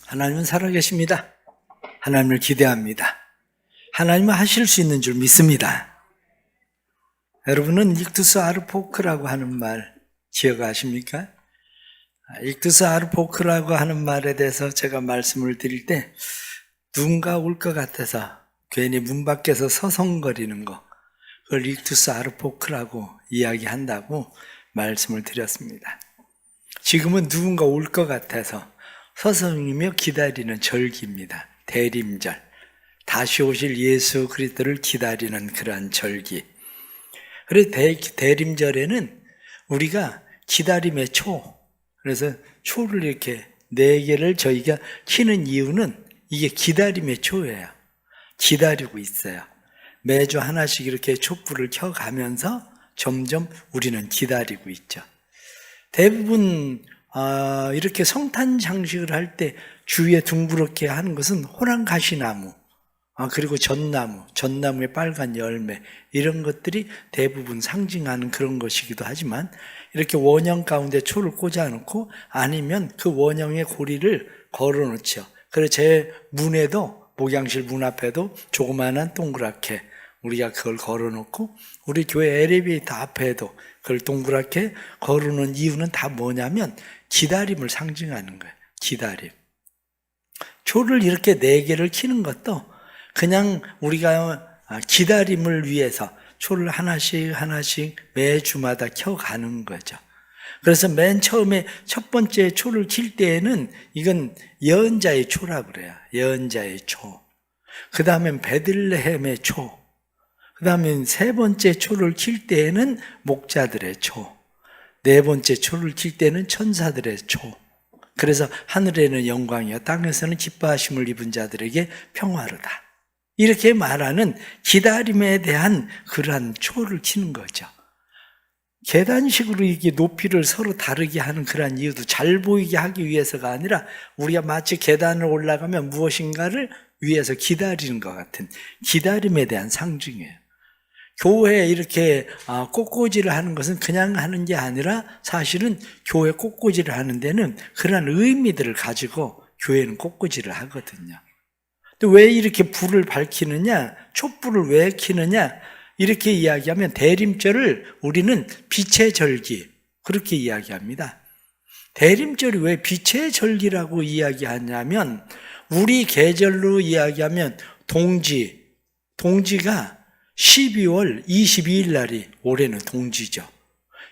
하나님은 살아계십니다. 하나님을 기대합니다. 하나님은 하실 수 있는 줄 믿습니다. 여러분은 익투스 아르포크라고 하는 말 기억하십니까? 익투스 아르포크라고 하는 말에 대해서 제가 말씀을 드릴 때 누군가 올 것 같아서 괜히 문 밖에서 서성거리는 거, 그걸 익투스 아르포크라고 이야기한다고 말씀을 드렸습니다. 지금은 누군가 올 것 같아서 서성이며 기다리는 절기입니다. 대림절, 다시 오실 예수 그리스도를 기다리는 그러한 절기. 그래서 대림절에는 우리가 기다림의 초, 그래서 초를 이렇게 4개를 저희가 키는 이유는 이게 기다림의 초예요. 기다리고 있어요. 매주 하나씩 이렇게 촛불을 켜가면서 점점 우리는 기다리고 있죠. 대부분 이렇게 성탄 장식을 할 때 주위에 둥그렇게 하는 것은 호랑가시나무, 그리고 전나무의 빨간 열매, 이런 것들이 대부분 상징하는 그런 것이기도 하지만, 이렇게 원형 가운데 초를 꽂아놓고 아니면 그 원형의 고리를 걸어놓죠. 그래서 제 문에도, 목양실 문 앞에도 조그마한 동그랗게 우리가 그걸 걸어놓고, 우리 교회 엘리베이터 앞에도 그걸 동그랗게 걸어놓은 이유는 다 뭐냐면 기다림을 상징하는 거예요. 기다림. 초를 이렇게 4개를 켜는 것도 그냥 우리가 기다림을 위해서 초를 하나씩 매주마다 켜가는 거죠. 그래서 맨 처음에 첫 번째 초를 킬 때에는 이건 예언자의 초라고 그래요. 예언자의 초. 그 다음엔 베들레헴의 초. 그 다음에 3번째 초를 킬 때에는 목자들의 초. 4번째 초를 킬 때는 천사들의 초. 그래서 하늘에는 영광이요 땅에서는 기뻐하심을 입은 자들에게 평화로다. 이렇게 말하는 기다림에 대한 그러한 초를 치는 거죠. 계단식으로 이게 높이를 서로 다르게 하는 그러한 이유도 잘 보이게 하기 위해서가 아니라 우리가 마치 계단을 올라가면 무엇인가를 위해서 기다리는 것 같은 기다림에 대한 상징이에요. 교회에 이렇게 꽃꽂이를 하는 것은 그냥 하는 게 아니라 사실은 교회 꽃꽂이를 하는 데는 그러한 의미들을 가지고 교회는 꽃꽂이를 하거든요. 또 왜 이렇게 불을 밝히느냐, 촛불을 왜 켜느냐, 이렇게 이야기하면 대림절을 우리는 빛의 절기, 그렇게 이야기합니다. 대림절이 왜 빛의 절기라고 이야기하냐면 우리 계절로 이야기하면 동지가 12월 22일 날이 올해는 동지죠.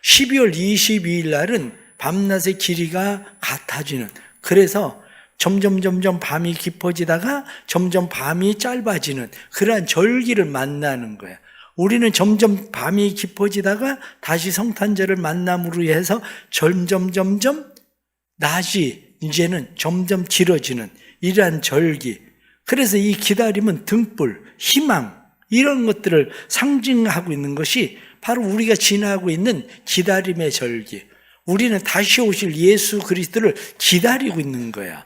12월 22일 날은 밤낮의 길이가 같아지는, 그래서 점점 밤이 깊어지다가 점점 밤이 짧아지는 그러한 절기를 만나는 거예요. 우리는 점점 밤이 깊어지다가 다시 성탄절을 만남으로 해서 점점 낮이 이제는 점점 길어지는 이러한 절기. 그래서 이 기다림은 등불, 희망, 이런 것들을 상징하고 있는 것이 바로 우리가 지나고 있는 기다림의 절기. 우리는 다시 오실 예수 그리스도를 기다리고 있는 거야.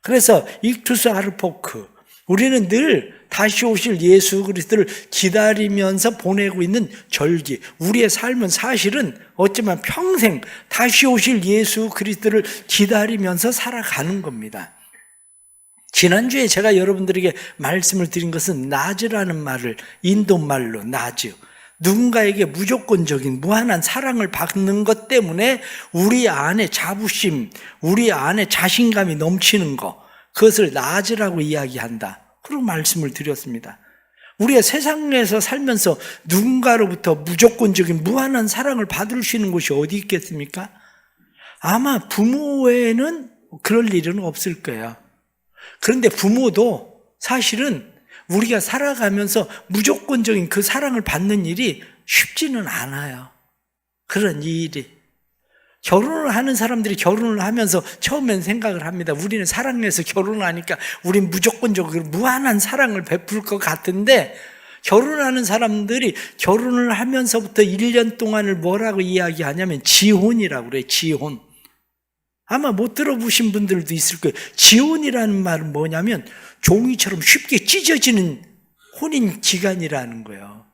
그래서 익투스 아르포크, 우리는 늘 다시 오실 예수 그리스도를 기다리면서 보내고 있는 절기. 우리의 삶은 사실은 어쩌면 평생 다시 오실 예수 그리스도를 기다리면서 살아가는 겁니다. 지난주에 제가 여러분들에게 말씀을 드린 것은 나즈라는 말을, 인도말로 나즈, 누군가에게 무조건적인 무한한 사랑을 받는 것 때문에 우리 안에 자부심, 우리 안에 자신감이 넘치는 것, 그것을 나즈라고 이야기한다. 그런 말씀을 드렸습니다. 우리가 세상에서 살면서 누군가로부터 무조건적인 무한한 사랑을 받을 수 있는 곳이 어디 있겠습니까? 아마 부모에는 그럴 일은 없을 거예요. 그런데 부모도 사실은 우리가 살아가면서 무조건적인 그 사랑을 받는 일이 쉽지는 않아요. 그런 일이. 결혼을 하는 사람들이 결혼을 하면서 처음엔 생각을 합니다. 우리는 사랑해서 결혼을 하니까 우린 무조건적으로 무한한 사랑을 베풀 것 같은데, 결혼하는 사람들이 결혼을 하면서부터 1년 동안을 뭐라고 이야기하냐면 지혼이라고 그래요. 지혼. 아마 못 들어보신 분들도 있을 거예요. 지혼이라는 말은 뭐냐면 종이처럼 쉽게 찢어지는 혼인 기간이라는 거예요.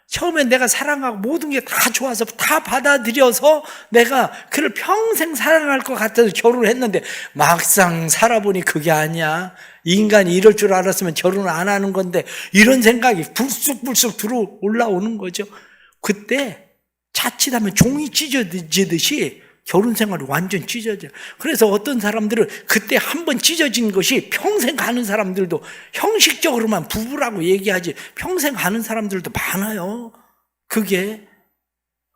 처음엔 내가 사랑하고 모든 게 다 좋아서 다 받아들여서 내가 그를 평생 사랑할 것 같아서 결혼을 했는데 막상 살아보니 그게 아니야. 인간이 이럴 줄 알았으면 결혼을 안 하는 건데 이런 생각이 불쑥불쑥 들어 올라오는 거죠. 그때 자칫하면 종이 찢어지듯이 결혼 생활이 완전 찢어져요. 그래서 어떤 사람들은 그때 한번 찢어진 것이 평생 가는 사람들도, 형식적으로만 부부라고 얘기하지 평생 가는 사람들도 많아요. 그게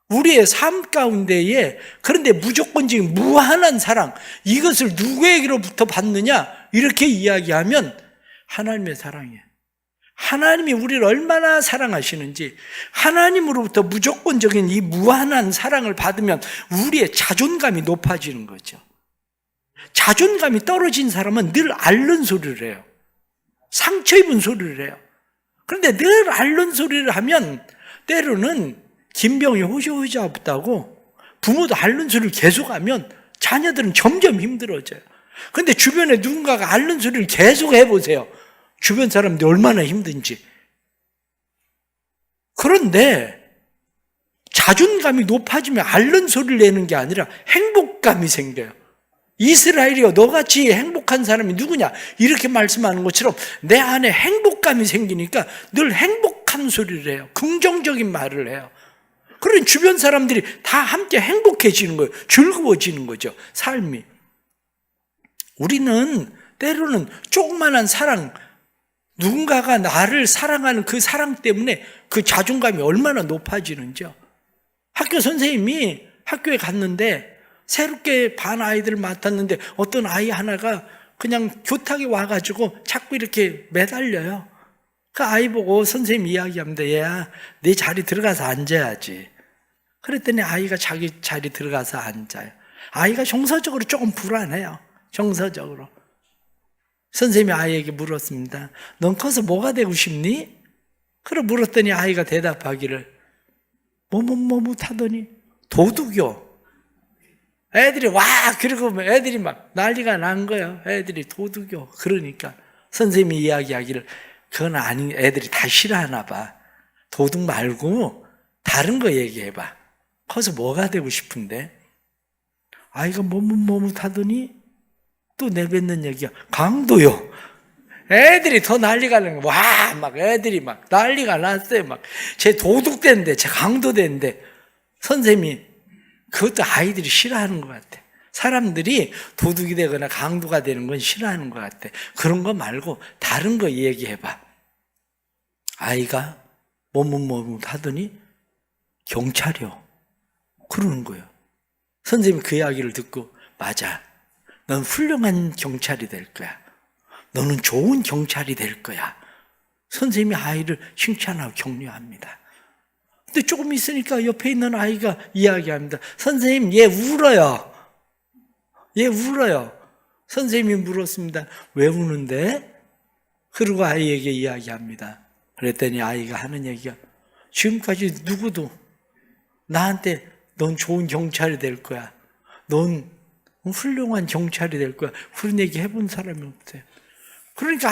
우리의 삶 가운데에, 그런데 무조건적인 무한한 사랑, 이것을 누구에게로부터 받느냐 이렇게 이야기하면 하나님의 사랑이에요. 하나님이 우리를 얼마나 사랑하시는지, 하나님으로부터 무조건적인 이 무한한 사랑을 받으면 우리의 자존감이 높아지는 거죠. 자존감이 떨어진 사람은 늘 앓는 소리를 해요. 상처 입은 소리를 해요. 그런데 늘 앓는 소리를 하면 때로는 김병이 호시호시 없다고 부모도 앓는 소리를 계속하면 자녀들은 점점 힘들어져요. 그런데 주변에 누군가가 앓는 소리를 계속 해보세요. 주변 사람들이 얼마나 힘든지. 그런데 자존감이 높아지면 앓는 소리를 내는 게 아니라 행복감이 생겨요. 이스라엘이여, 너같이 행복한 사람이 누구냐 이렇게 말씀하는 것처럼 내 안에 행복감이 생기니까 늘 행복한 소리를 해요. 긍정적인 말을 해요. 그러니 주변 사람들이 다 함께 행복해지는 거예요. 즐거워지는 거죠, 삶이. 우리는 때로는 조그만한 사랑, 누군가가 나를 사랑하는 그 사랑 때문에 그 자존감이 얼마나 높아지는지요. 학교 선생님이 학교에 갔는데 새롭게 반 아이들을 맡았는데 어떤 아이 하나가 그냥 교탁에 와가지고 자꾸 이렇게 매달려요. 그 아이 보고 선생님이 이야기합니다. 얘야, 네 자리 들어가서 앉아야지. 그랬더니 아이가 자기 자리 들어가서 앉아요. 아이가 정서적으로 조금 불안해요. 정서적으로. 선생님이 아이에게 물었습니다. 넌 커서 뭐가 되고 싶니? 그래 물었더니 아이가 대답하기를 뭐뭇하더니 도둑이요. 애들이 와 그리고 애들이 막 난리가 난 거예요. 애들이 도둑이요. 그러니까 선생님이 이야기하기를 그건 아니, 애들이 다 싫어하나 봐. 도둑 말고 다른 거 얘기해봐. 커서 뭐가 되고 싶은데? 아이가 뭐뭇하더니 또 내뱉는 얘기야. 강도요. 애들이 더 난리가 나는 거야. 와, 막 애들이 막 난리가 났어요. 막 쟤 도둑대인데, 쟤 강도대인데. 선생님이 그것도 아이들이 싫어하는 것 같아. 사람들이 도둑이 되거나 강도가 되는 건 싫어하는 것 같아. 그런 거 말고 다른 거 얘기해봐. 아이가 뭐뭇하더니 경찰이요. 그러는 거예요. 선생님이 그 이야기를 듣고 맞아. 넌 훌륭한 경찰이 될 거야. 너는 좋은 경찰이 될 거야. 선생님이 아이를 칭찬하고 격려합니다. 근데 조금 있으니까 옆에 있는 아이가 이야기합니다. 선생님, 얘 울어요. 얘 울어요. 선생님이 물었습니다. 왜 우는데? 그리고 아이에게 이야기합니다. 그랬더니 아이가 하는 얘기가 지금까지 누구도 나한테 넌 좋은 경찰이 될 거야. 넌 훌륭한 경찰이 될 거야. 그런 얘기 해본 사람이 없대요. 그러니까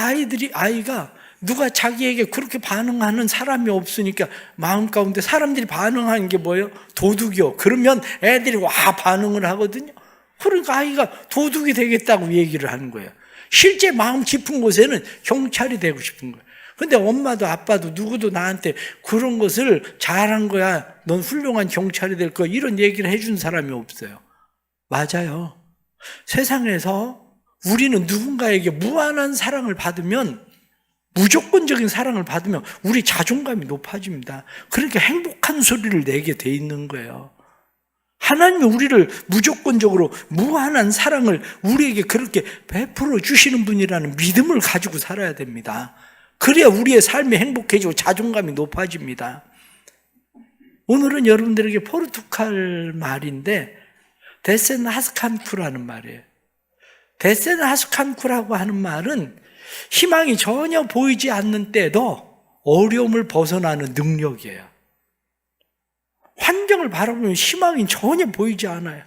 아이가 누가 자기에게 그렇게 반응하는 사람이 없으니까 마음 가운데 사람들이 반응하는 게 뭐예요? 도둑이요. 그러면 애들이 와 반응을 하거든요. 그러니까 아이가 도둑이 되겠다고 얘기를 하는 거예요. 실제 마음 깊은 곳에는 경찰이 되고 싶은 거예요. 근데 엄마도 아빠도 누구도 나한테 그런 것을 잘한 거야. 넌 훌륭한 경찰이 될 거야. 이런 얘기를 해준 사람이 없어요. 맞아요. 세상에서 우리는 누군가에게 무한한 사랑을 받으면, 무조건적인 사랑을 받으면 우리 자존감이 높아집니다. 그러니까 행복한 소리를 내게 돼 있는 거예요. 하나님이 우리를 무조건적으로 무한한 사랑을 우리에게 그렇게 베풀어 주시는 분이라는 믿음을 가지고 살아야 됩니다. 그래야 우리의 삶이 행복해지고 자존감이 높아집니다. 오늘은 여러분들에게 포르투갈 말인데 데센 하스칸쿠라는 말이에요. 데센 하스칸쿠라고 하는 말은 희망이 전혀 보이지 않는 때도 어려움을 벗어나는 능력이에요. 환경을 바라보면 희망이 전혀 보이지 않아요.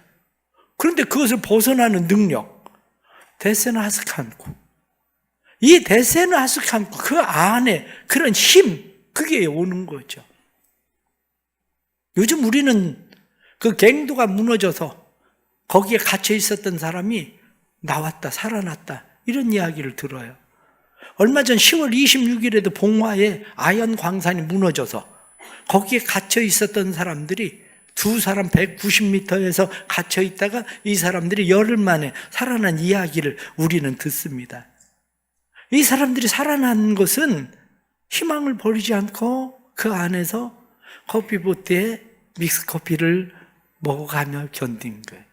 그런데 그것을 벗어나는 능력, 데센 하스칸쿠. 이 데센 하스칸쿠, 그 안에 그런 힘, 그게 오는 거죠. 요즘 우리는 그 갱도가 무너져서 거기에 갇혀 있었던 사람이 나왔다, 살아났다, 이런 이야기를 들어요. 얼마 전 10월 26일에도 봉화에 아연 광산이 무너져서 거기에 갇혀 있었던 사람들이 두 사람 190m에서 갇혀 있다가 이 사람들이 열흘 만에 살아난 이야기를 우리는 듣습니다. 이 사람들이 살아난 것은 희망을 버리지 않고 그 안에서 커피보트에 믹스커피를 먹어가며 견딘 거예요.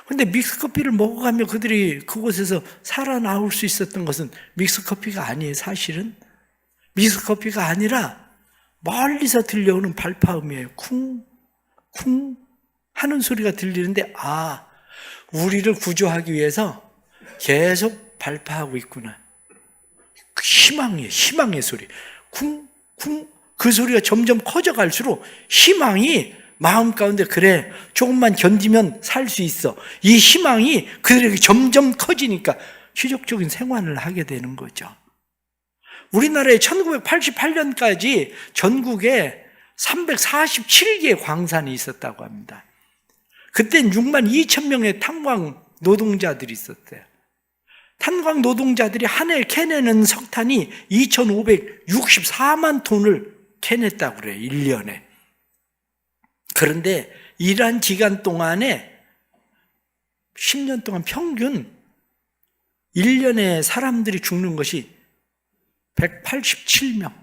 근데 믹스커피를 먹어가며 그들이 그곳에서 살아나올 수 있었던 것은 믹스커피가 아니에요. 사실은 믹스커피가 아니라 멀리서 들려오는 발파음이에요. 쿵 쿵 하는 소리가 들리는데, 아, 우리를 구조하기 위해서 계속 발파하고 있구나. 희망이에요. 희망의 소리. 쿵 쿵. 그 소리가 점점 커져갈수록 희망이 마음 가운데, 그래, 조금만 견디면 살 수 있어, 이 희망이 그들에게 점점 커지니까 기적적인 생활을 하게 되는 거죠. 우리나라에 1988년까지 전국에 347개의 광산이 있었다고 합니다. 그땐 6만 2천 명의 탄광 노동자들이 있었대요. 탄광 노동자들이 한 해 캐내는 석탄이 2,564만 톤을 캐냈다고 그래요. 1년에. 그런데 일한 기간 동안에 10년 동안 평균 1년에 사람들이 죽는 것이 187명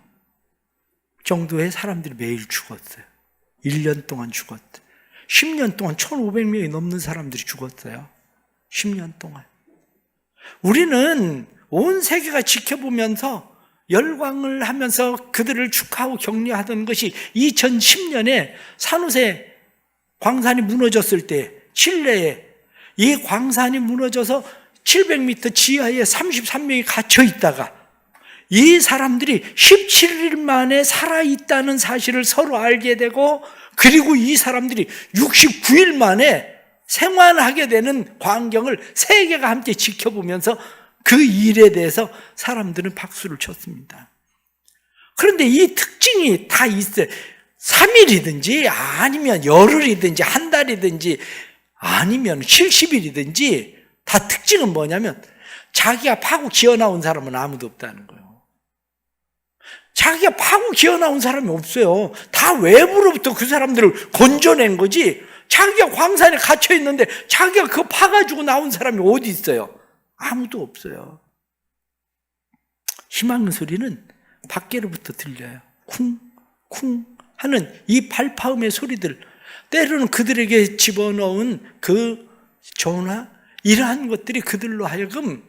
정도의 사람들이 매일 죽었어요. 1년 동안 죽었어요. 10년 동안 1,500명이 넘는 사람들이 죽었어요. 10년 동안. 우리는 온 세계가 지켜보면서 열광을 하면서 그들을 축하하고 격려하던 것이 2010년에 산호세 광산이 무너졌을 때, 칠레에 이 광산이 무너져서 700m 지하에 33명이 갇혀 있다가 이 사람들이 17일 만에 살아있다는 사실을 서로 알게 되고, 그리고 이 사람들이 69일 만에 생還하게 되는 광경을 세계가 함께 지켜보면서 그 일에 대해서 사람들은 박수를 쳤습니다. 그런데 이 특징이 다 있어요. 3일이든지 아니면 열흘이든지 한 달이든지 아니면 70일이든지 다 특징은 뭐냐면 자기가 파고 기어나온 사람은 아무도 없다는 거예요. 자기가 파고 기어나온 사람이 없어요. 다 외부로부터 그 사람들을 건져낸 거지, 자기가 광산에 갇혀 있는데 자기가 그거 파가지고 나온 사람이 어디 있어요? 아무도 없어요. 희망의 소리는 밖으로부터 들려요. 쿵 쿵 하는 이 발파음의 소리들, 때로는 그들에게 집어넣은 그 전화, 이러한 것들이 그들로 하여금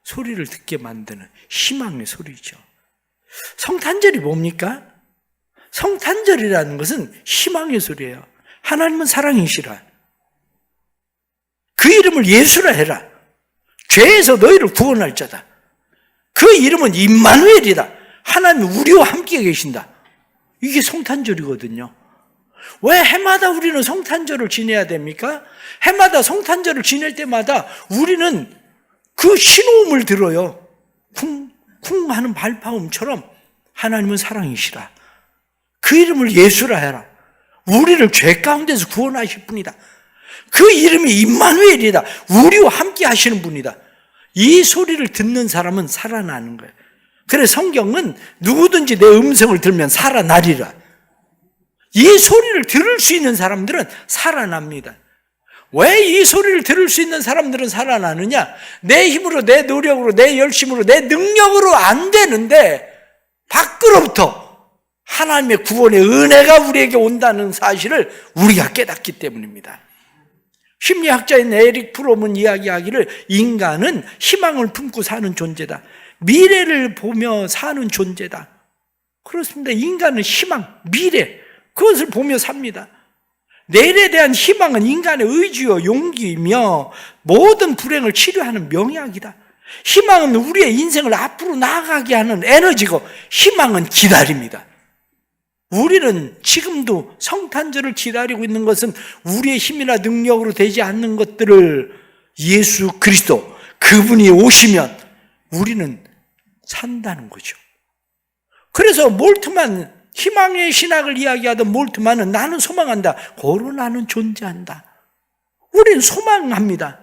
소리를 듣게 만드는 희망의 소리죠. 성탄절이 뭡니까? 성탄절이라는 것은 희망의 소리예요. 하나님은 사랑이시라. 그 이름을 예수라 해라. 죄에서 너희를 구원할 자다. 그 이름은 임마누엘이다. 하나님 우리와 함께 계신다. 이게 성탄절이거든요. 왜 해마다 우리는 성탄절을 지내야 됩니까? 해마다 성탄절을 지낼 때마다 우리는 그 신호음을 들어요. 쿵쿵 하는 발파음처럼 하나님은 사랑이시라. 그 이름을 예수라 해라. 우리를 죄 가운데서 구원하실 분이다. 그 이름이 임마누엘이다. 우리와 함께 하시는 분이다. 이 소리를 듣는 사람은 살아나는 거예요. 그래서 성경은 누구든지 내 음성을 들으면 살아나리라. 이 소리를 들을 수 있는 사람들은 살아납니다. 왜 이 소리를 들을 수 있는 사람들은 살아나느냐? 내 힘으로, 내 노력으로, 내 열심으로, 내 능력으로 안 되는데 밖으로부터 하나님의 구원의 은혜가 우리에게 온다는 사실을 우리가 깨닫기 때문입니다. 심리학자인 에릭 프롬은 이야기하기를 인간은 희망을 품고 사는 존재다. 미래를 보며 사는 존재다. 그렇습니다. 인간은 희망, 미래, 그것을 보며 삽니다. 내일에 대한 희망은 인간의 의지와 용기이며 모든 불행을 치료하는 명약이다. 희망은 우리의 인생을 앞으로 나아가게 하는 에너지고, 희망은 기다립니다. 우리는 지금도 성탄절을 기다리고 있는 것은 우리의 힘이나 능력으로 되지 않는 것들을 예수 그리스도, 그분이 오시면 우리는 산다는 거죠. 그래서 몰트만 희망의 신학을 이야기하던 몰트만은 나는 소망한다. 고로 나는 존재한다. 우리는 소망합니다.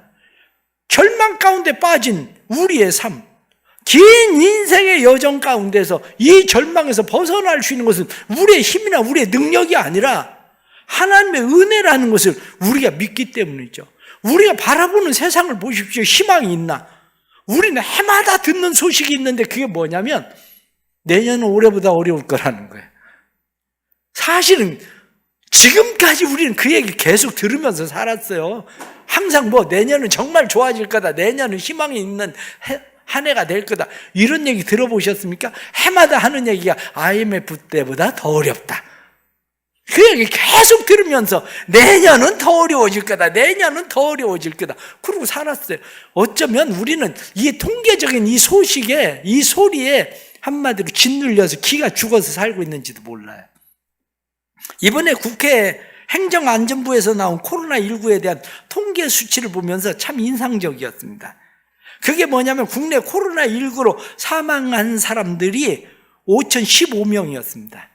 절망 가운데 빠진 우리의 삶, 긴 인생의 여정 가운데서 이 절망에서 벗어날 수 있는 것은 우리의 힘이나 우리의 능력이 아니라 하나님의 은혜라는 것을 우리가 믿기 때문이죠. 우리가 바라보는 세상을 보십시오. 희망이 있나? 우리는 해마다 듣는 소식이 있는데 그게 뭐냐면 내년은 올해보다 어려울 거라는 거예요. 사실은 지금까지 우리는 그 얘기 계속 들으면서 살았어요. 항상 내년은 정말 좋아질 거다. 내년은 희망이 있는 한 해가 될 거다. 이런 얘기 들어보셨습니까? 해마다 하는 얘기가 IMF 때보다 더 어렵다. 그 얘기 계속 들으면서 내년은 더 어려워질 거다. 내년은 더 어려워질 거다. 그러고 살았어요. 어쩌면 우리는 이 통계적인 이 소식에, 이 소리에 한마디로 짓눌려서 기가 죽어서 살고 있는지도 몰라요. 이번에 국회 행정안전부에서 나온 코로나19에 대한 통계 수치를 보면서 참 인상적이었습니다. 그게 뭐냐면 국내 코로나19로 사망한 사람들이 5,015명이었습니다.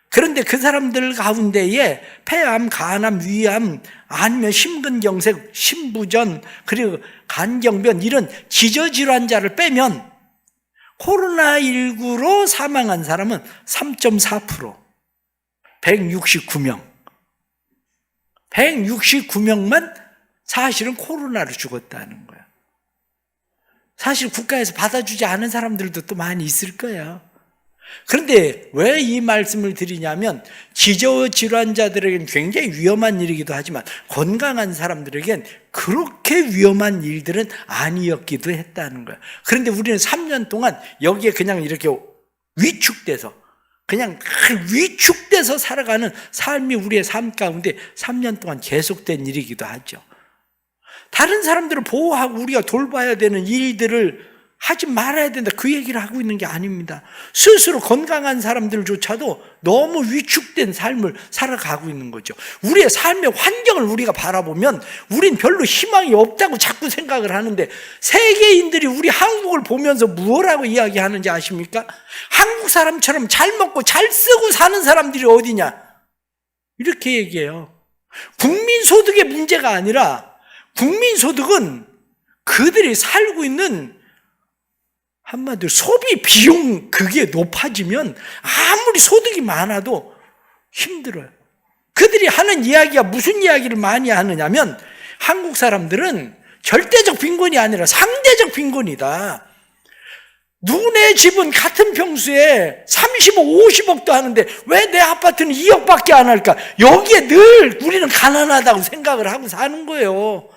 그런데 그 사람들 가운데에 폐암, 간암, 위암, 아니면 심근경색, 심부전, 그리고 간경변 이런 기저질환자를 빼면 코로나19로 사망한 사람은 3.4%, 169명. 169명만 사실은 코로나로 죽었다는 거예요. 사실 국가에서 받아주지 않은 사람들도 또 많이 있을 거예요. 그런데 왜 이 말씀을 드리냐면 기저질환자들에겐 굉장히 위험한 일이기도 하지만 건강한 사람들에겐 그렇게 위험한 일들은 아니었기도 했다는 거예요. 그런데 우리는 3년 동안 여기에 그냥 이렇게 위축돼서 살아가는 삶이 우리의 삶 가운데 3년 동안 계속된 일이기도 하죠. 다른 사람들을 보호하고 우리가 돌봐야 되는 일들을 하지 말아야 된다. 그 얘기를 하고 있는 게 아닙니다. 스스로 건강한 사람들조차도 너무 위축된 삶을 살아가고 있는 거죠. 우리의 삶의 환경을 우리가 바라보면 우린 별로 희망이 없다고 자꾸 생각을 하는데 세계인들이 우리 한국을 보면서 무엇라고 이야기하는지 아십니까? 한국 사람처럼 잘 먹고 잘 쓰고 사는 사람들이 어디냐? 이렇게 얘기해요. 국민소득의 문제가 아니라 국민소득은 그들이 살고 있는 한마디로 소비 비용 그게 높아지면 아무리 소득이 많아도 힘들어요. 그들이 하는 이야기가 무슨 이야기를 많이 하느냐면 한국 사람들은 절대적 빈곤이 아니라 상대적 빈곤이다. 누구네 집은 같은 평수에 30억, 50억도 하는데 왜 내 아파트는 2억밖에 안 할까? 여기에 늘 우리는 가난하다고 생각을 하고 사는 거예요.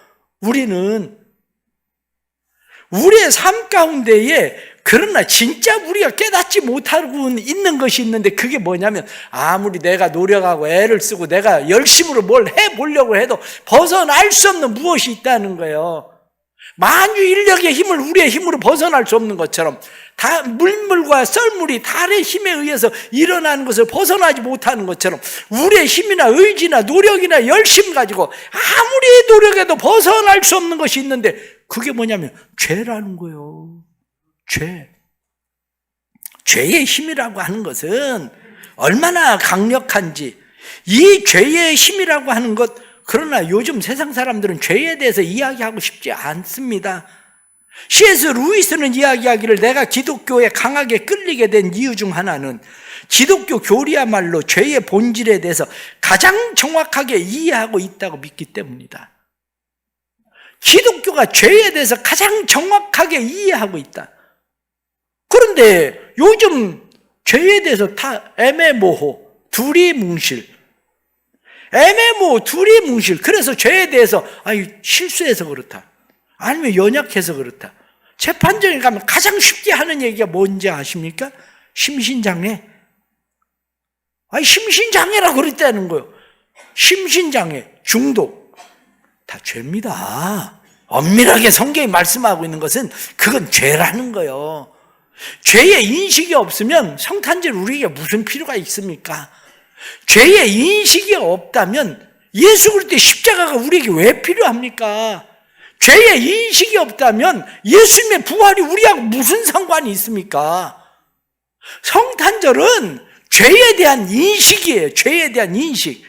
우리의 삶 가운데에 그러나 진짜 우리가 깨닫지 못하고 있는 것이 있는데 그게 뭐냐면 아무리 내가 노력하고 애를 쓰고 내가 열심으로 뭘 해보려고 해도 벗어날 수 없는 무엇이 있다는 거예요. 만유인력의 힘을 우리의 힘으로 벗어날 수 없는 것처럼 다 물물과 썰물이 달의 힘에 의해서 일어나는 것을 벗어나지 못하는 것처럼 우리의 힘이나 의지나 노력이나 열심 가지고 아무리 노력해도 벗어날 수 없는 것이 있는데 그게 뭐냐면 죄라는 거예요. 죄의 힘이라고 하는 것은 얼마나 강력한지 이 죄의 힘이라고 하는 것 그러나 요즘 세상 사람들은 죄에 대해서 이야기하고 싶지 않습니다. C.S. 루이스는 이야기하기를 내가 기독교에 강하게 끌리게 된 이유 중 하나는 기독교 교리야말로 죄의 본질에 대해서 가장 정확하게 이해하고 있다고 믿기 때문이다. 기독교가 죄에 대해서 가장 정확하게 이해하고 있다. 그런데 요즘 죄에 대해서 다 애매모호, 두리뭉실, 그래서 죄에 대해서 실수해서 그렇다. 아니면 연약해서 그렇다. 재판정에 가면 가장 쉽게 하는 얘기가 뭔지 아십니까? 심신장애. 심신장애라고 그랬다는 거예요. 심신장애, 중독. 다 죄입니다. 엄밀하게 성경이 말씀하고 있는 것은 그건 죄라는 거예요. 죄의 인식이 없으면 성탄절 우리에게 무슨 필요가 있습니까? 죄의 인식이 없다면 예수 그리스도의 십자가가 우리에게 왜 필요합니까? 죄의 인식이 없다면 예수님의 부활이 우리하고 무슨 상관이 있습니까? 성탄절은 죄에 대한 인식이에요. 죄에 대한 인식.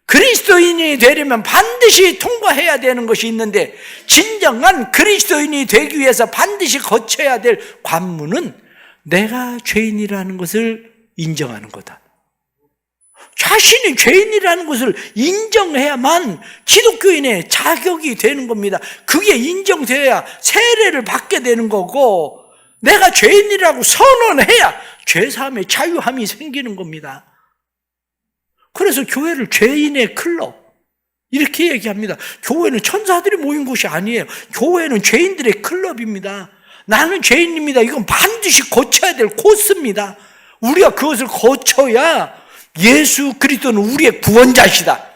그리스도인이 되려면 반드시 통과해야 되는 것이 있는데, 진정한 그리스도인이 되기 위해서 반드시 거쳐야 될 관문은 내가 죄인이라는 것을 인정하는 거다. 자신이 죄인이라는 것을 인정해야만 기독교인의 자격이 되는 겁니다. 그게 인정되어야 세례를 받게 되는 거고, 내가 죄인이라고 선언해야 죄사함의 자유함이 생기는 겁니다. 그래서 교회를 죄인의 클럽 이렇게 얘기합니다. 교회는 천사들이 모인 곳이 아니에요. 교회는 죄인들의 클럽입니다. 나는 죄인입니다. 이건 반드시 거쳐야 될 코스입니다. 우리가 그것을 거쳐야 예수 그리스도는 우리의 구원자시다.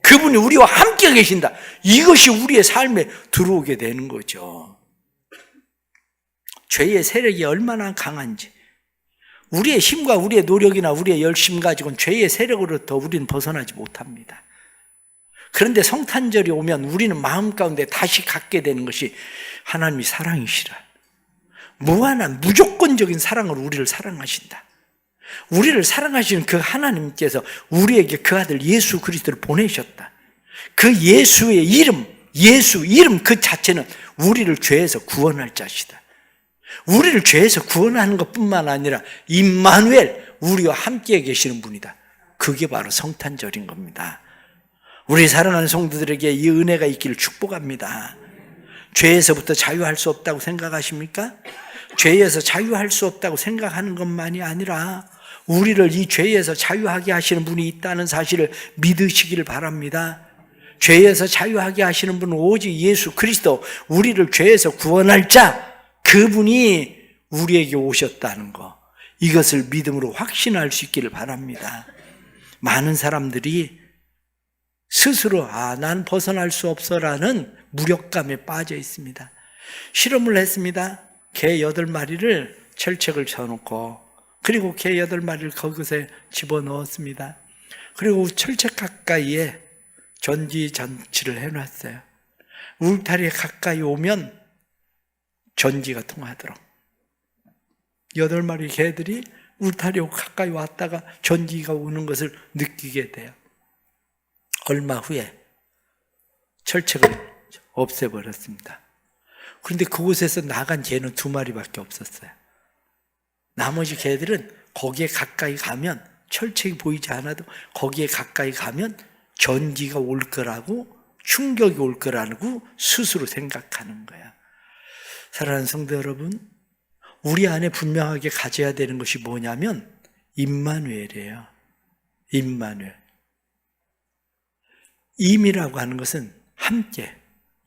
그분이 우리와 함께 계신다. 이것이 우리의 삶에 들어오게 되는 거죠. 죄의 세력이 얼마나 강한지, 우리의 힘과 우리의 노력이나 우리의 열심 가지고는 죄의 세력으로부터 우리는 벗어나지 못합니다. 그런데 성탄절이 오면 우리는 마음 가운데 다시 갖게 되는 것이 하나님이 사랑이시라. 무한한 무조건적인 사랑으로 우리를 사랑하신다. 우리를 사랑하시는 그 하나님께서 우리에게 그 아들 예수 그리스도를 보내셨다. 그 예수의 이름, 예수 이름 그 자체는 우리를 죄에서 구원할 자시다. 우리를 죄에서 구원하는 것뿐만 아니라 임마누엘, 우리와 함께 계시는 분이다. 그게 바로 성탄절인 겁니다. 우리 사랑하는 성도들에게 이 은혜가 있기를 축복합니다. 죄에서부터 자유할 수 없다고 생각하십니까? 죄에서 자유할 수 없다고 생각하는 것만이 아니라 우리를 이 죄에서 자유하게 하시는 분이 있다는 사실을 믿으시기를 바랍니다. 죄에서 자유하게 하시는 분은 오직 예수 그리스도, 우리를 죄에서 구원할 자, 그분이 우리에게 오셨다는 거, 이것을 믿음으로 확신할 수 있기를 바랍니다. 많은 사람들이 스스로 난 벗어날 수 없어라는 무력감에 빠져 있습니다. 실험을 했습니다. 개 8마리를 철책을 쳐놓고, 그리고 개 8마리를 거기서 집어넣었습니다. 그리고 철책 가까이에 전기 장치를 해놨어요. 울타리에 가까이 오면 전기가 통하도록. 8마리 개들이 울타리에 가까이 왔다가 전기가 오는 것을 느끼게 돼요. 얼마 후에 철책을 없애버렸습니다. 그런데 그곳에서 나간 개는 2마리밖에 없었어요. 나머지 개들은 거기에 가까이 가면, 철책이 보이지 않아도 거기에 가까이 가면 전기가 올 거라고, 충격이 올 거라고 스스로 생각하는 거야. 사랑하는 성도 여러분, 우리 안에 분명하게 가져야 되는 것이 뭐냐면 임마누엘이에요. 임마누엘. 임이라고 하는 것은 함께,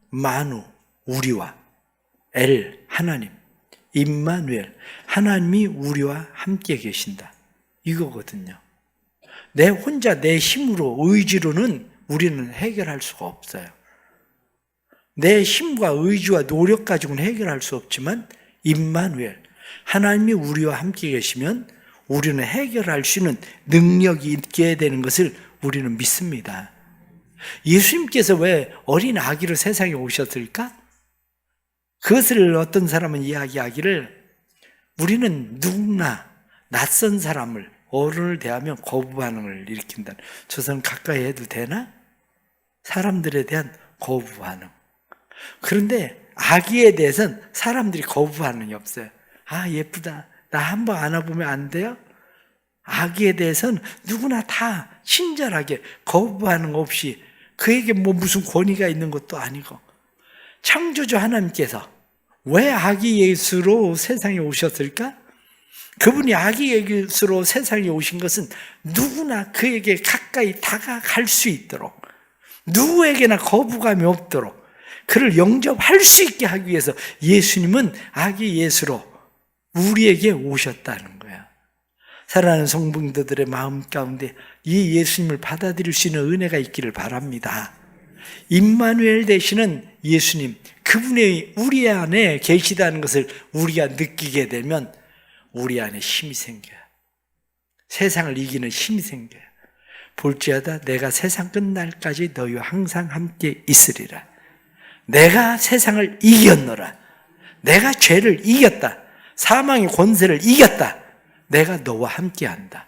마누, 우리와, 엘, 하나님, 임마누엘, 하나님이 우리와 함께 계신다, 이거거든요. 내 혼자 내 힘으로, 의지로는 우리는 해결할 수가 없어요. 내 힘과 의지와 노력 가지고는 해결할 수 없지만 임마누엘, 하나님이 우리와 함께 계시면 우리는 해결할 수 있는 능력이 있게 되는 것을 우리는 믿습니다. 예수님께서 왜 어린 아기를 세상에 오셨을까? 그것을 어떤 사람은 이야기하기를, 우리는 누구나 낯선 사람을, 어른을 대하면 거부 반응을 일으킨다. 저 사람 가까이 해도 되나? 사람들에 대한 거부 반응. 그런데 아기에 대해서는 사람들이 거부 반응이 없어요. 예쁘다, 나 한번 안아보면 안 돼요? 아기에 대해서는 누구나 다 친절하게 거부 반응 없이, 그에게 무슨 권위가 있는 것도 아니고. 창조주 하나님께서 왜 아기 예수로 세상에 오셨을까? 그분이 아기 예수로 세상에 오신 것은 누구나 그에게 가까이 다가갈 수 있도록, 누구에게나 거부감이 없도록 그를 영접할 수 있게 하기 위해서 예수님은 아기 예수로 우리에게 오셨다는 거야. 사랑하는 성도들의 마음 가운데 이 예수님을 받아들일 수 있는 은혜가 있기를 바랍니다. 임마누엘 되시는 예수님, 그분이 우리 안에 계시다는 것을 우리가 느끼게 되면 우리 안에 힘이 생겨요. 세상을 이기는 힘이 생겨요. 볼지어다 내가 세상 끝날까지 너희와 항상 함께 있으리라. 내가 세상을 이겼노라. 내가 죄를 이겼다. 사망의 권세를 이겼다. 내가 너와 함께한다.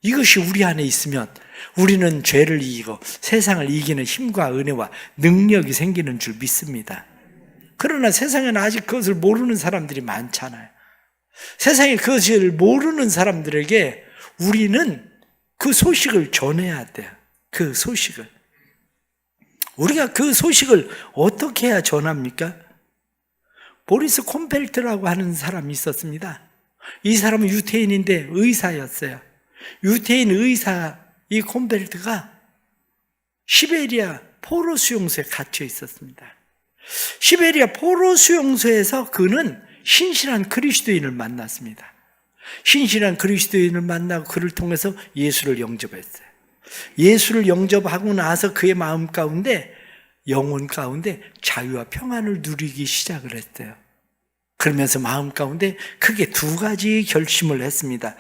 이것이 우리 안에 있으면 우리는 죄를 이기고 세상을 이기는 힘과 은혜와 능력이 생기는 줄 믿습니다. 그러나 세상에는 아직 그것을 모르는 사람들이 많잖아요. 세상에 그것을 모르는 사람들에게 우리는 그 소식을 전해야 돼요. 그 소식을. 우리가 그 소식을 어떻게 해야 전합니까? 보리스 콤펠트라고 하는 사람이 있었습니다. 이 사람은 유태인인데 의사였어요. 유태인 의사 이 콤펠트가 시베리아 포로 수용소에 갇혀 있었습니다. 시베리아 포로 수용소에서 그는 신실한 그리스도인을 만났습니다. 신실한 그리스도인을 만나고 그를 통해서 예수를 영접했어요. 예수를 영접하고 나서 그의 마음 가운데, 영혼 가운데 자유와 평안을 누리기 시작을 했어요. 그러면서 마음 가운데 크게 두 가지 결심을 했습니다.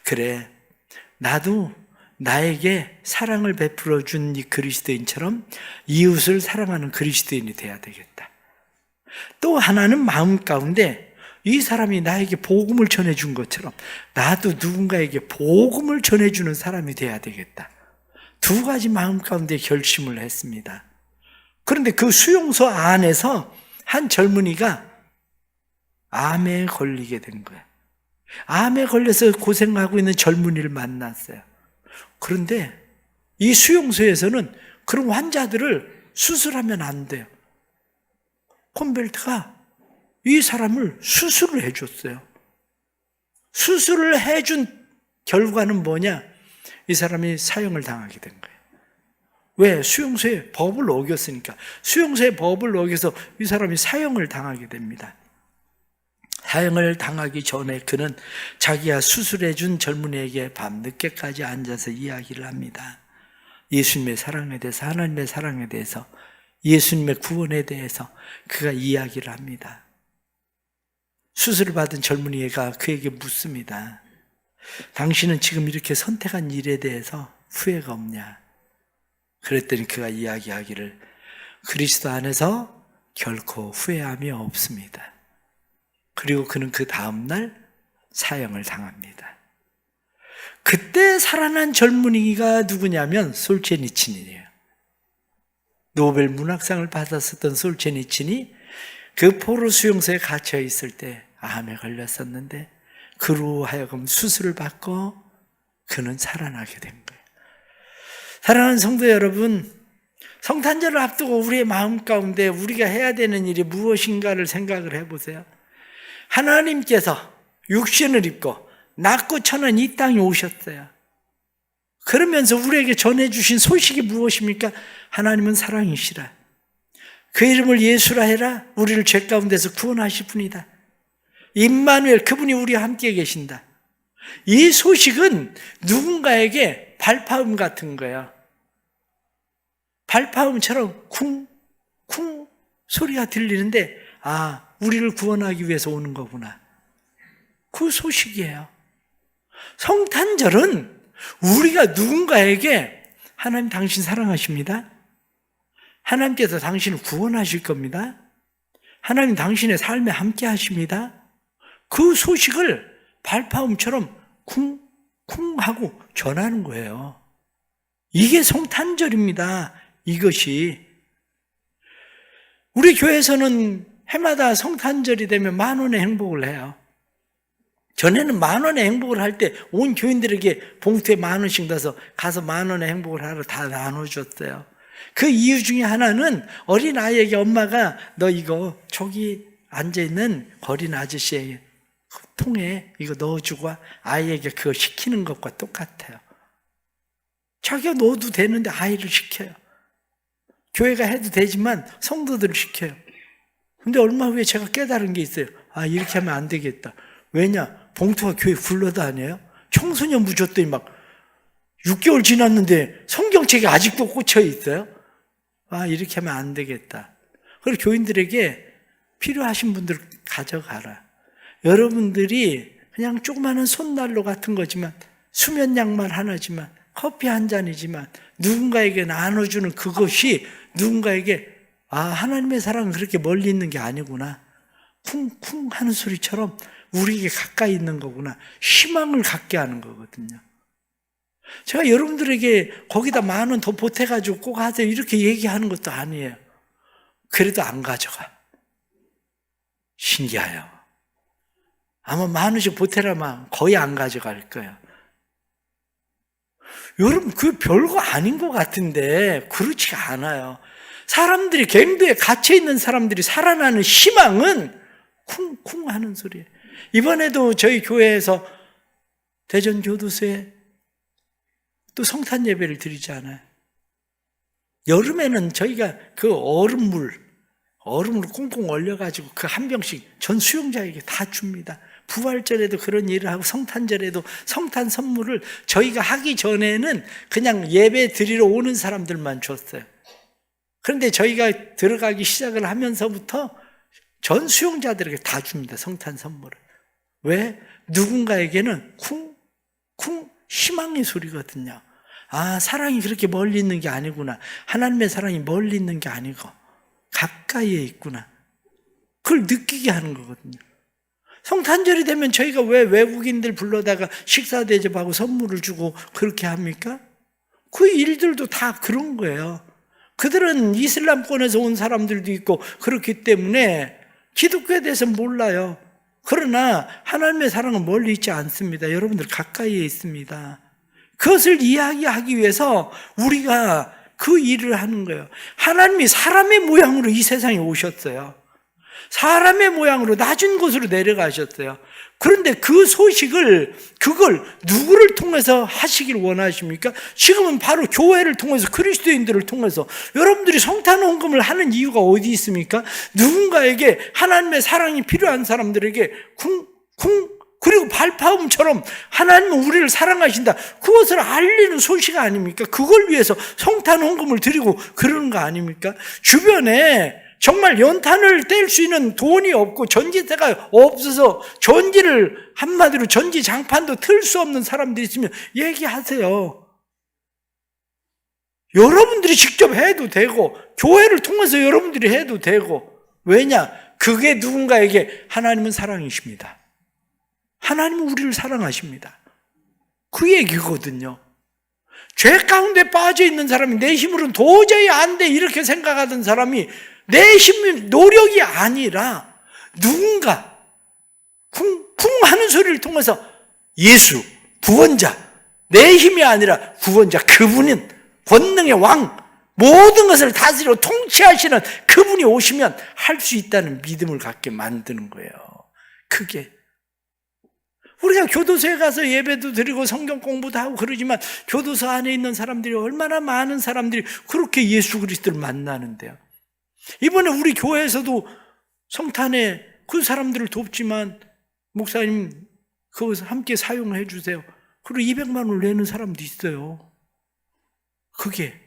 그래, 나도 나에게 사랑을 베풀어 준 이 그리스도인처럼 이웃을 사랑하는 그리스도인이 돼야 되겠다. 또 하나는 마음 가운데 이 사람이 나에게 복음을 전해준 것처럼 나도 누군가에게 복음을 전해주는 사람이 돼야 되겠다. 두 가지 마음 가운데 결심을 했습니다. 그런데 그 수용소 안에서 한 젊은이가 암에 걸리게 된 거예요. 암에 걸려서 고생하고 있는 젊은이를 만났어요. 그런데 이 수용소에서는 그런 환자들을 수술하면 안 돼요. 콤벨트가 이 사람을 수술을 해줬어요. 수술을 해준 결과는 뭐냐? 이 사람이 사형을 당하게 된 거예요. 왜? 수용소의 법을 어겼으니까. 수용소의 법을 어겨서 이 사람이 사형을 당하게 됩니다. 사형을 당하기 전에 그는 자기가 수술해준 젊은이에게 밤늦게까지 앉아서 이야기를 합니다. 예수님의 사랑에 대해서, 하나님의 사랑에 대해서, 예수님의 구원에 대해서 그가 이야기를 합니다. 수술을 받은 젊은이가 그에게 묻습니다. 당신은 지금 이렇게 선택한 일에 대해서 후회가 없냐? 그랬더니 그가 이야기하기를 그리스도 안에서 결코 후회함이 없습니다. 그리고 그는 그 다음날 사형을 당합니다. 그때 살아난 젊은이가 누구냐면 솔제니친이에요. 노벨 문학상을 받았었던 솔제니친이 그 포로 수용소에 갇혀 있을 때 암에 걸렸었는데 그로 하여금 수술을 받고 그는 살아나게 된 거예요. 사랑하는 성도 여러분, 성탄절을 앞두고 우리의 마음 가운데 우리가 해야 되는 일이 무엇인가를 생각을 해보세요. 하나님께서 육신을 입고 낮고 천한 이 땅에 오셨어요. 그러면서 우리에게 전해주신 소식이 무엇입니까? 하나님은 사랑이시라. 그 이름을 예수라 해라. 우리를 죄 가운데서 구원하실 분이다. 임마누엘, 그분이 우리와 함께 계신다. 이 소식은 누군가에게 발파음 같은 거예요. 발파음처럼 쿵쿵 소리가 들리는데 우리를 구원하기 위해서 오는 거구나. 그 소식이에요. 성탄절은 우리가 누군가에게 하나님 당신 사랑하십니다. 하나님께서 당신을 구원하실 겁니다. 하나님 당신의 삶에 함께 하십니다. 그 소식을 발파음처럼 쿵쿵 하고 전하는 거예요. 이게 성탄절입니다. 이것이. 우리 교회에서는 해마다 성탄절이 되면 10,000원의 행복을 해요. 전에는 10,000원의 행복을 할 때 온 교인들에게 봉투에 10,000원씩 넣어서 가서 10,000원의 행복을 하러 다 나눠줬어요. 그 이유 중에 하나는 어린 아이에게 엄마가 너 이거 저기 앉아있는 어린 아저씨의 통에 이거 넣어주고 아이에게 그거 시키는 것과 똑같아요. 자기가 넣어도 되는데 아이를 시켜요. 교회가 해도 되지만 성도들을 시켜요. 근데 얼마 후에 제가 깨달은 게 있어요. 이렇게 하면 안 되겠다. 왜냐? 봉투가 교회 굴러다녀요. 청소년 부줬더니 막 6개월 지났는데 성경책이 아직도 꽂혀 있어요. 이렇게 하면 안 되겠다. 그리고 교인들에게 필요하신 분들 가져가라. 여러분들이 그냥 조그마한 손난로 같은 거지만, 수면 양말 하나지만, 커피 한 잔이지만 누군가에게 나눠주는 그것이 누군가에게 하나님의 사랑은 그렇게 멀리 있는 게 아니구나. 쿵쿵 하는 소리처럼 우리에게 가까이 있는 거구나. 희망을 갖게 하는 거거든요. 제가 여러분들에게 거기다 10,000원 더 보태가지고 꼭 하세요 이렇게 얘기하는 것도 아니에요. 그래도 안 가져가. 신기해요. 아마 10,000원씩 보태라면 거의 안 가져갈 거예요. 여러분, 그 별거 아닌 것 같은데 그렇지가 않아요. 사람들이, 갱도에 갇혀있는 사람들이 살아나는 희망은 쿵쿵 하는 소리예요. 이번에도 저희 교회에서 대전교도소에 또 성탄 예배를 드리잖아요. 여름에는 저희가 그 얼음을 꽁꽁 얼려가지고 그 한 병씩 전 수용자에게 다 줍니다. 부활절에도 그런 일을 하고 성탄절에도 성탄 선물을 저희가 하기 전에는 그냥 예배 드리러 오는 사람들만 줬어요. 그런데 저희가 들어가기 시작을 하면서부터 전 수용자들에게 다 줍니다. 성탄 선물을. 왜? 누군가에게는 쿵쿵 희망의 소리거든요. 아, 사랑이 그렇게 멀리 있는 게 아니구나. 하나님의 사랑이 멀리 있는 게 아니고 가까이에 있구나. 그걸 느끼게 하는 거거든요. 성탄절이 되면 저희가 왜 외국인들 불러다가 식사 대접하고 선물을 주고 그렇게 합니까? 그 일들도 다 그런 거예요. 그들은 이슬람권에서 온 사람들도 있고 그렇기 때문에 기독교에 대해서 몰라요. 그러나 하나님의 사랑은 멀리 있지 않습니다. 여러분들 가까이에 있습니다. 그것을 이야기하기 위해서 우리가 그 일을 하는 거예요. 하나님이 사람의 모양으로 이 세상에 오셨어요. 사람의 모양으로 낮은 곳으로 내려가셨어요. 그런데 그 소식을, 그걸 누구를 통해서 하시길 원하십니까? 지금은 바로 교회를 통해서, 그리스도인들을 통해서. 여러분들이 성탄 헌금을 하는 이유가 어디 있습니까? 누군가에게 하나님의 사랑이 필요한 사람들에게 그리고 발파음처럼 하나님은 우리를 사랑하신다, 그것을 알리는 소식 아닙니까? 그걸 위해서 성탄 헌금을 드리고 그러는 거 아닙니까? 주변에 정말 연탄을 뗄 수 있는 돈이 없고 전기세가 없어서 전기를, 한마디로 전기 장판도 틀 수 없는 사람들이 있으면 얘기하세요. 여러분들이 직접 해도 되고 교회를 통해서 여러분들이 해도 되고. 왜냐? 그게 누군가에게 하나님은 사랑이십니다. 하나님은 우리를 사랑하십니다. 그 얘기거든요. 죄 가운데 빠져 있는 사람이 내 힘으로는 도저히 안 돼 이렇게 생각하던 사람이 내 힘, 노력이 아니라 누군가 쿵쿵 하는 소리를 통해서 예수, 구원자, 내 힘이 아니라 구원자, 그분은 권능의 왕, 모든 것을 다스리고 통치하시는 그분이 오시면 할 수 있다는 믿음을 갖게 만드는 거예요. 그게 우리가 교도소에 가서 예배도 드리고 성경 공부도 하고 그러지만 교도소 안에 있는 사람들이 얼마나 많은 사람들이 그렇게 예수 그리스도를 만나는데요. 이번에 우리 교회에서도 성탄에 그 사람들을 돕지만 목사님 그것을 함께 사용해 주세요. 그리고 200만 원을 내는 사람도 있어요. 그게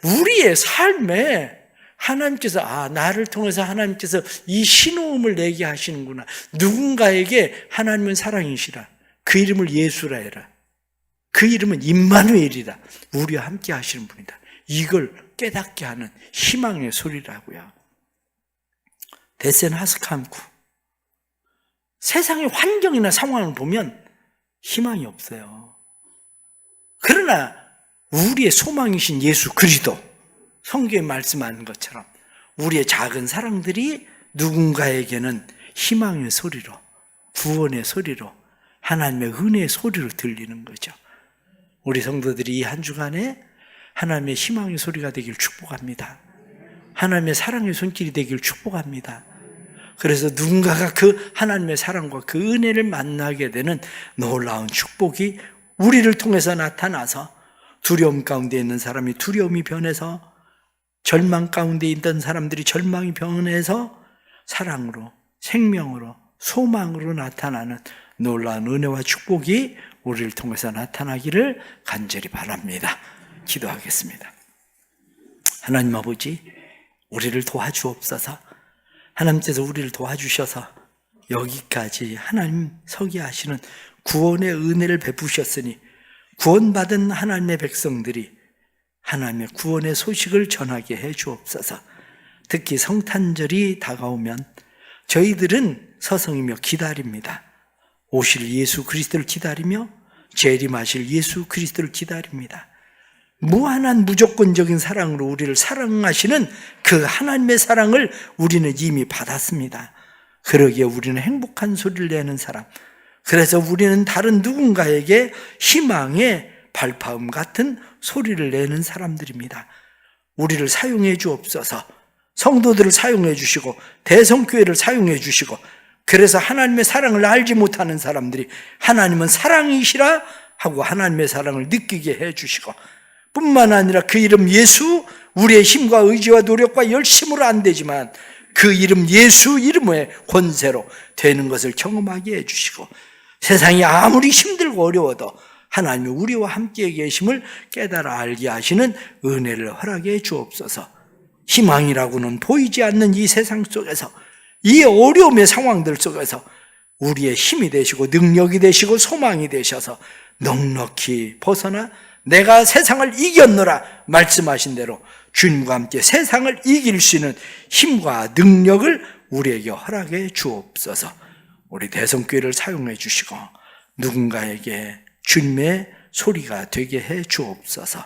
우리의 삶에 하나님께서 나를 통해서 하나님께서 이 신호음을 내게 하시는구나. 누군가에게 하나님은 사랑이시라. 그 이름을 예수라 해라. 그 이름은 임마누엘이라. 우리와 함께 하시는 분이다. 이걸 깨닫게 하는 희망의 소리라고요. 데센 하스캄쿠. 세상의 환경이나 상황을 보면 희망이 없어요. 그러나 우리의 소망이신 예수 그리스도, 성경에 말씀하는 것처럼 우리의 작은 사랑들이 누군가에게는 희망의 소리로, 구원의 소리로, 하나님의 은혜의 소리로 들리는 거죠. 우리 성도들이 이 한 주간에 하나님의 희망의 소리가 되길 축복합니다. 하나님의 사랑의 손길이 되길 축복합니다. 그래서 누군가가 그 하나님의 사랑과 그 은혜를 만나게 되는 놀라운 축복이 우리를 통해서 나타나서 두려움 가운데 있는 사람이 두려움이 변해서, 절망 가운데 있던 사람들이 절망이 변해서 사랑으로, 생명으로, 소망으로 나타나는 놀라운 은혜와 축복이 우리를 통해서 나타나기를 간절히 바랍니다. 기도하겠습니다. 하나님 아버지, 우리를 도와주옵소서. 하나님께서 우리를 도와주셔서 여기까지 하나님 서게 하시는 구원의 은혜를 베푸셨으니 구원받은 하나님의 백성들이 하나님의 구원의 소식을 전하게 해 주옵소서. 특히 성탄절이 다가오면 저희들은 서성이며 기다립니다. 오실 예수 그리스도를 기다리며 재림하실 예수 그리스도를 기다립니다. 무한한 무조건적인 사랑으로 우리를 사랑하시는 그 하나님의 사랑을 우리는 이미 받았습니다. 그러기에 우리는 행복한 소리를 내는 사람, 그래서 우리는 다른 누군가에게 희망의 발파음 같은 소리를 내는 사람들입니다. 우리를 사용해 주옵소서. 성도들을 사용해 주시고 대성교회를 사용해 주시고, 그래서 하나님의 사랑을 알지 못하는 사람들이 하나님은 사랑이시라 하고 하나님의 사랑을 느끼게 해 주시고, 뿐만 아니라 그 이름 예수, 우리의 힘과 의지와 노력과 열심으로 안 되지만 그 이름 예수 이름의 권세로 되는 것을 경험하게 해 주시고, 세상이 아무리 힘들고 어려워도 하나님이 우리와 함께 계심을 깨달아 알게 하시는 은혜를 허락해 주옵소서. 희망이라고는 보이지 않는 이 세상 속에서, 이 어려움의 상황들 속에서 우리의 힘이 되시고 능력이 되시고 소망이 되셔서 넉넉히 벗어나 내가 세상을 이겼노라 말씀하신 대로 주님과 함께 세상을 이길 수 있는 힘과 능력을 우리에게 허락해 주옵소서. 우리 대성교회를 사용해 주시고 누군가에게 주님의 소리가 되게 해 주옵소서.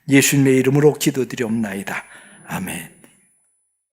예수님의 이름으로 기도드리옵나이다. 아멘.